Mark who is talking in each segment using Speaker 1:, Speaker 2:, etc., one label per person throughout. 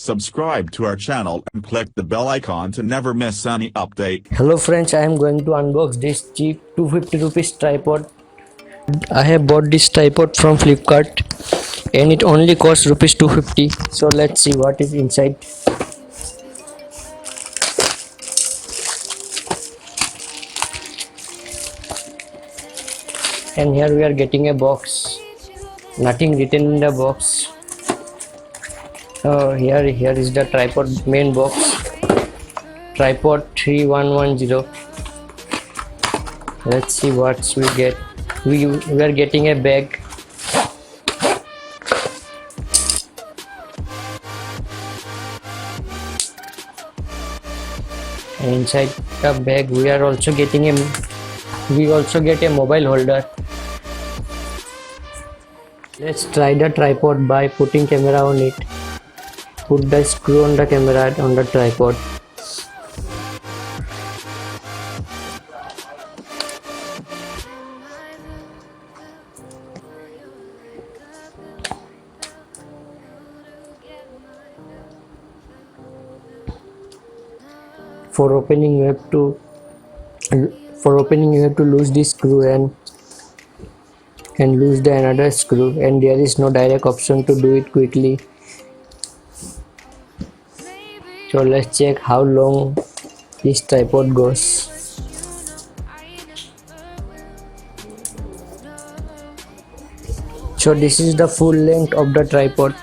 Speaker 1: subscribe to our channel and click the bell icon to never miss any update.
Speaker 2: Hello friends, I am going to unbox this cheap 250 rupees tripod. I have bought this tripod from Flipkart and it only costs rupees 250. So let's see what is inside. And here we are getting a box. Nothing written in the box. Here is the tripod main box. Tripod 3110. Let's see what we get. We are getting a bag. And inside the bag we also get a mobile holder. Let's try the tripod by putting camera on it. Put the screw on the camera on the tripod. For opening you have to lose this screw and lose the another screw, and there is no direct option to do it quickly. So let's check how long this tripod goes. So this is the full length of the tripod,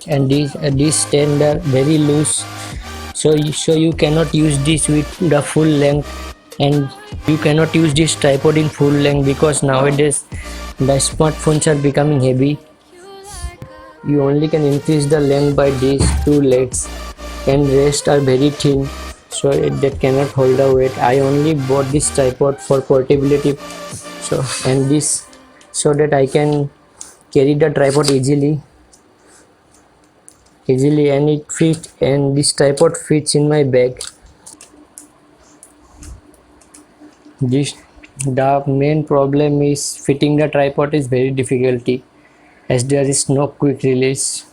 Speaker 2: and these stand are very loose, so you cannot use this with the full length, and you cannot use this tripod in full length because nowadays the smartphones are becoming heavy. You only can increase the length by these two legs, and rest are very thin, so that cannot hold the weight. I only bought this tripod for portability, so that I can carry the tripod easily, and it fits, and this tripod fits in my bag. The main problem is fitting the tripod is very difficulty, as there is no quick release.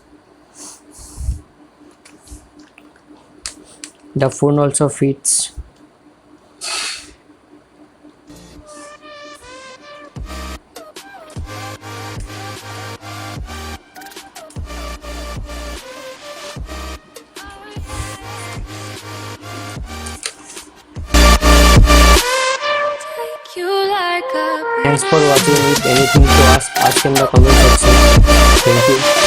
Speaker 2: The phone also fits. Thanks for watching. If anything to ask in the comment section. Thank you.